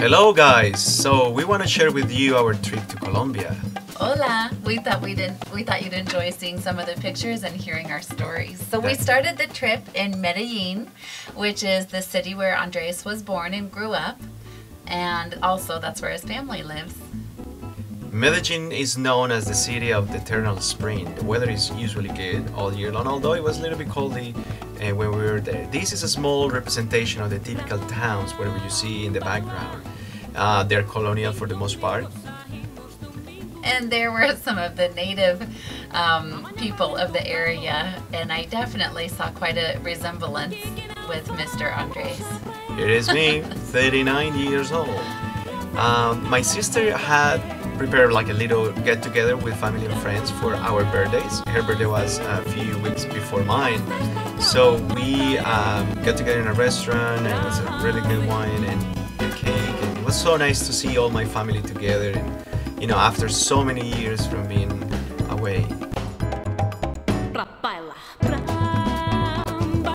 Hello guys, so we want to share with you our trip to Colombia. Hola! We thought you'd enjoy seeing some of the pictures and hearing our stories. So we started the trip in Medellin, which is the city where Andres was born and grew up, and also that's where his family lives. Medellin is known as the city of the eternal spring. The weather is usually good all year long, although it was a little bit coldy when we were there. This is a small representation of the typical towns wherever you see in the background. They're colonial for the most part. And there were some of the native people of the area, and I definitely saw quite a resemblance with Mr. Andres. Here is me, 39 years old. My sister had prepared like a little get-together with family and friends for our birthdays. Her birthday was a few weeks before mine, so we got together in a restaurant, and it was a really good wine and cake, and it was so nice to see all my family together, and you know, after so many years from being away.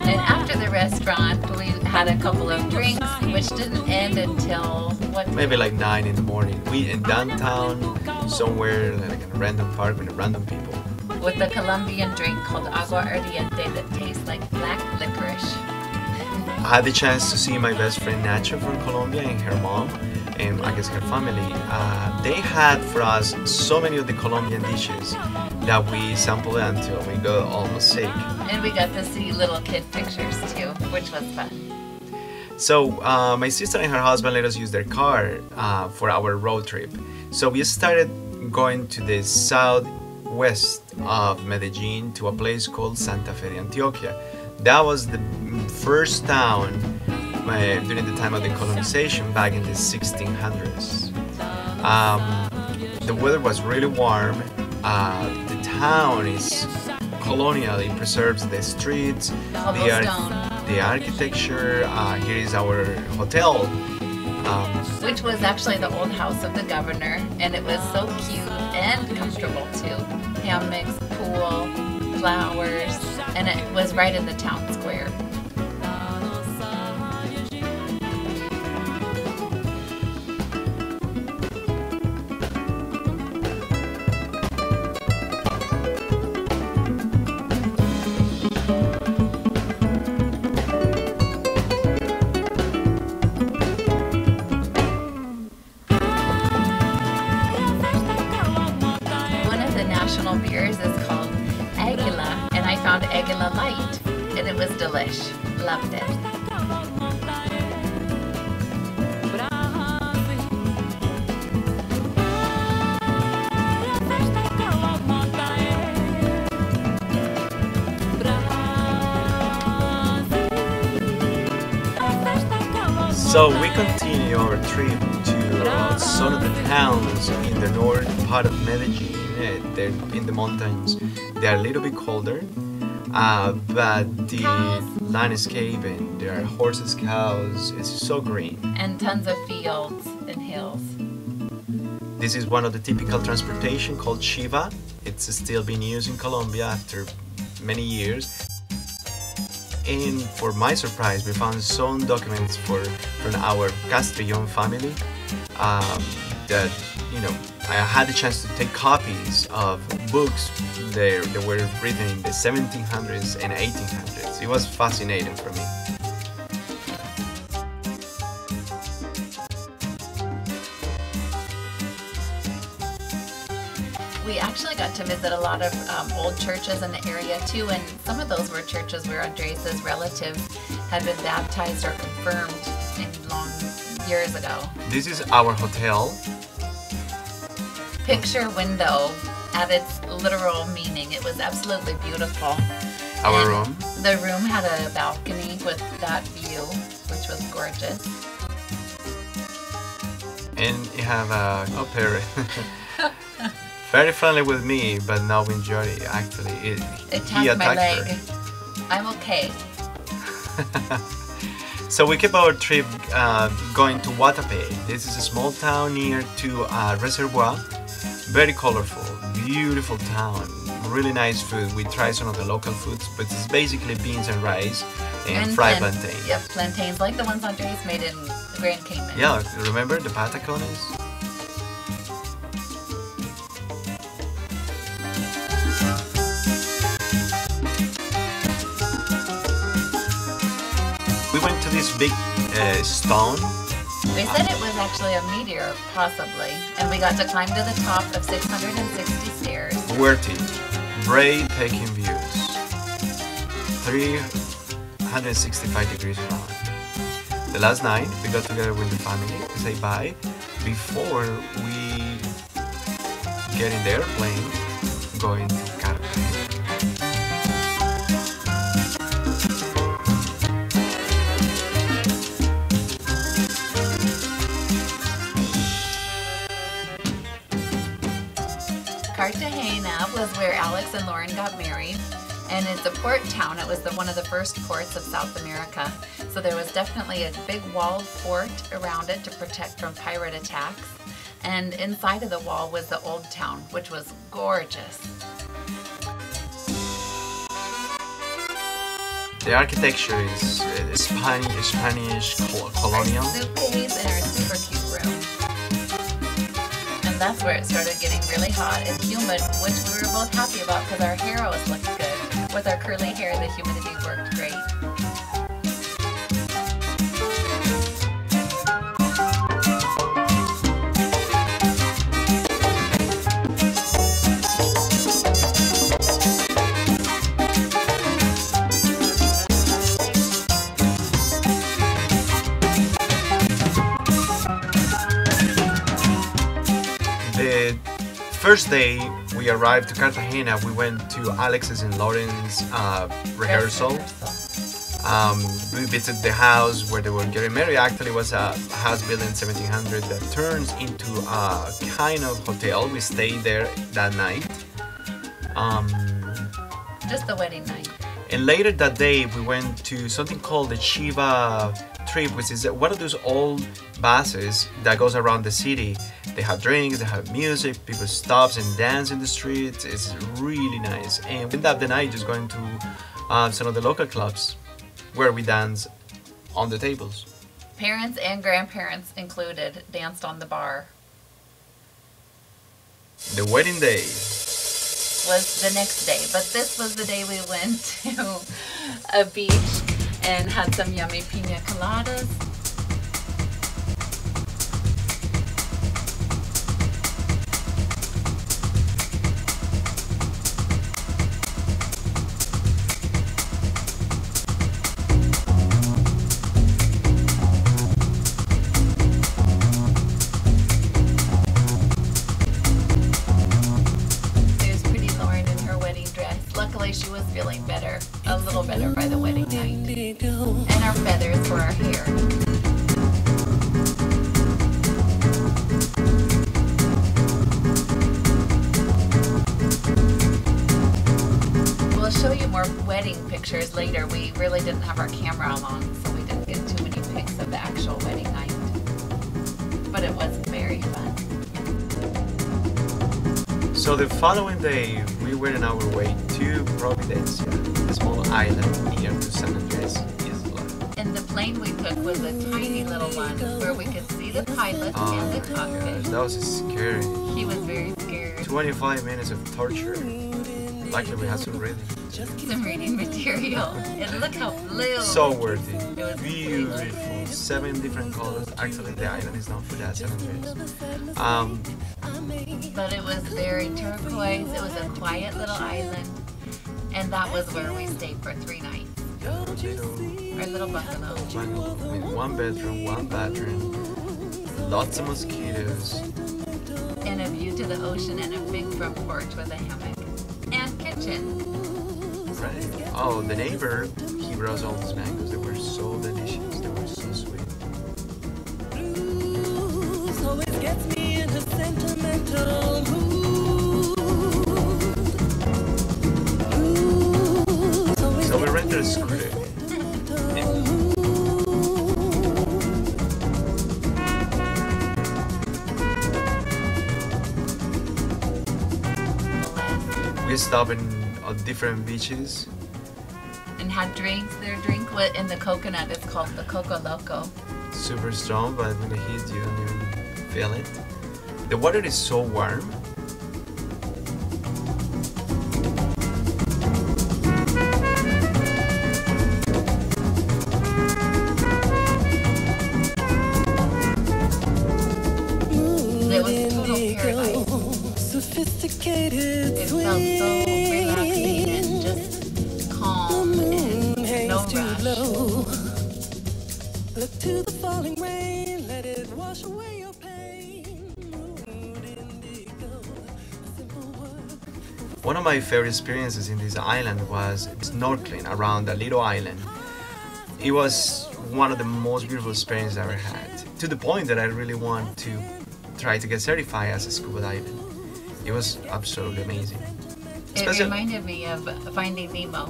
And after the restaurant, we had a couple of drinks, which didn't end until what? Maybe like 9 in the morning. We in downtown, somewhere like in a random park with random people. With a Colombian drink called agua ardiente that tastes like black licorice. I had the chance to see my best friend Nacho from Colombia and her mom, and I guess her family. They had for us so many of the Colombian dishes that we sampled until we got almost sick. And we got to see little kid pictures too, which was fun. So my sister and her husband let us use their car for our road trip. So we started going to the southwest of Medellin to a place called Santa Fe de Antioquia. That was the first town during the time of the colonization back in the 1600s. The weather was really warm. The town is colonial. It preserves the streets, the architecture. Here is our hotel, which was actually the old house of the governor, and it was so cute and comfortable too. Hammocks, pool, flowers, and it was right in the town square. National beers is called Aguila, and I found Aguila Light, and it was delish. Loved it. So we continue our trip to some of the towns in the north part of Medellin. They're in the mountains. They're a little bit colder, but the landscape and there are horses, cows. It's so green. And tons of fields and hills. This is one of the typical transportation called Shiva. It's still being used in Colombia after many years. And for my surprise, we found some documents from our Castrillon family that, you know, I had the chance to take copies of books that were written in the 1700s and 1800s. It was fascinating for me. We actually got to visit a lot of old churches in the area too, and some of those were churches where Andres' relatives had been baptized or confirmed in long years ago. This is our hotel. Picture window at its literal meaning. It was absolutely beautiful. Our room. The room had a balcony with that view, which was gorgeous. And you have a au pair. Very friendly with me, but now enjoyed it actually. It attacked my leg. Her. I'm okay. So we kept our trip going to Guatapé. This is a small town near to Reservoir. Very colorful, beautiful town. really nice food. We tried some of the local foods, but it's basically beans and rice and fried plantain. Yep, plantains like the ones Andres made in the Grand Cayman. Yeah, remember the patacones? We went to this big stone. They said it was actually a meteor, possibly, and we got to climb to the top of 660 stairs. Worthy, breathtaking views, 365 degrees around. The last night, we got together with the family to say bye before we get in the airplane going to Cartagena. Cartagena was where Alex and Lauren got married, and it's a port town. It was one of the first ports of South America, so there was definitely a big walled fort around it to protect from pirate attacks, and inside of the wall was the old town, which was gorgeous. The architecture is Spanish colonial. Our suitcase and our super cute room. And that's where it started getting really hot and humid, which we were both happy about because our hair always looked good. With our curly hair, the humidity worked great. The first day we arrived to Cartagena, we went to Alex's and Lauren's rehearsal. We visited the house where they were getting married. Actually, it was a house built in 1700 that turns into a kind of hotel. We stayed there that night. Just the wedding night. And later that day, we went to something called the Chiva Trip, which is one of those old buses that goes around the city. They have drinks, they have music, people stops and dance in the streets. It's really nice. And we ended up the night just going to some of the local clubs where we dance on the tables. Parents and grandparents included danced on the bar. The wedding day Was the next day, but this was the day we went to a beach and had some yummy pina coladas. She was feeling better, a little better by the wedding night. And our feathers for our hair. We'll show you more wedding pictures later. We really didn't have our camera along, so we didn't get too many pics of the actual wedding night. But it was very fun. So the following day, we were on our way to Providencia, a small island near to San Andres Isla. And the plane we took was a tiny little one where we could see the pilot and the cockpit. That was scary. He was very scared. 25 minutes of torture. Luckily we had some reading. Some reading material. And look how blue. So worthy. It was beautiful. 7 different colors. Actually the island is known for that, San Andres. But it was very turquoise. It was a quiet little island. And that was where we stayed for 3 nights. Our little bungalow. With 1 bedroom, 1 bathroom, lots of mosquitoes. And a view to the ocean and a big front porch with a hammock. And kitchen. Right. Oh, the neighbor, he brought us all these mangoes. They were so delicious. They were so sweet. Always gets me in a sentimental mood. So we rented a scooter. We stopped on different beaches. And had drinks. Their drink in the coconut is called the Coco Loco. Super strong, but when it hits you don't even feel it. The water is so warm. It was total paradise. Sophisticated It felt so relaxing and just calm and no rush. Look to the falling rain, let it wash away your pain. Mood indigo, a simple word. One of my favorite experiences in this island was snorkeling around the little island. It was one of the most beautiful experiences I ever had, to the point that I really want to try to get certified as a scuba diver. It was absolutely amazing. It reminded me of Finding Nemo.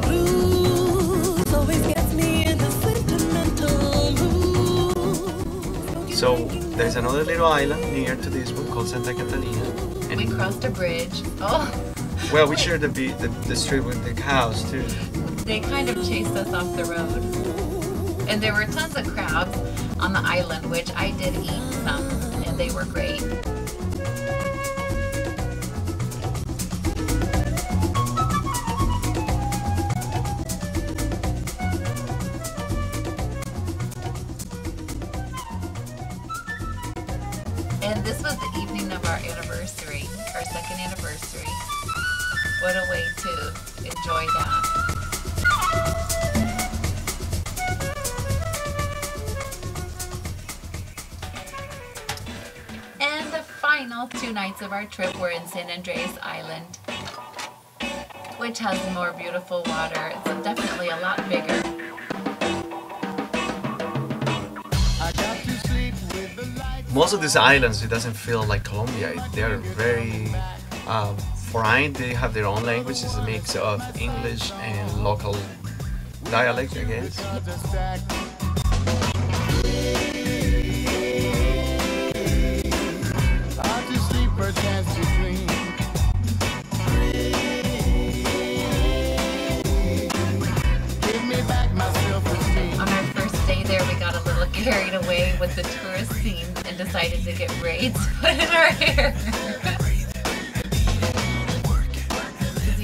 Blues always gets me in a sentimental mood. So there's another little island near to this one called Santa Catalina. And We crossed a bridge. Oh, well, we shared the street with the cows too. they kind of chased us off the road. And there were tons of crabs on the island, which I did eat some, and they were great. And this was the evening of our anniversary, our second anniversary. What a way to enjoy that. And the final 2 nights of our trip were in San Andreas Island, which has more beautiful water. It's definitely a lot bigger. Most of these islands, it doesn't feel like Colombia. They're very foreign. They have their own language. It's a mix of English and local dialect, I guess. On our first day there, we got a little carried away with the tourist scene and decided to get braids put in our hair.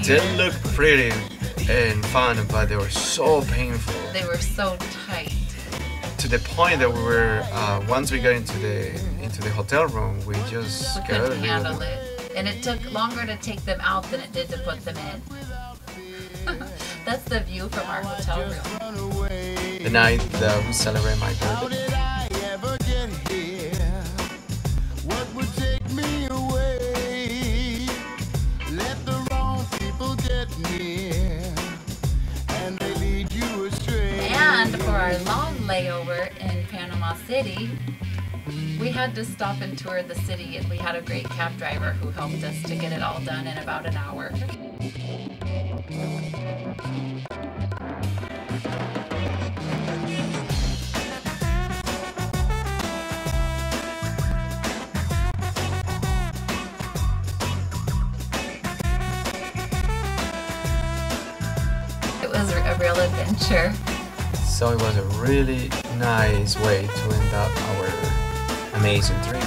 They look pretty and fun, but they were so painful. They were so tight. To the point that we were, once we got into the hotel room, we just We got couldn't handle it. And it took longer to take them out than it did to put them in. That's the view from our hotel room. The night that we celebrate my birthday. And for our long layover in Panama City, we had to stop and tour the city, and we had a great cab driver who helped us to get it all done in about an hour. It was a real adventure. So it was a really nice way to end up our amazing trip.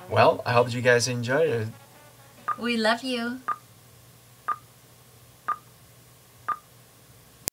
Well, I hope you guys enjoyed it. We love you.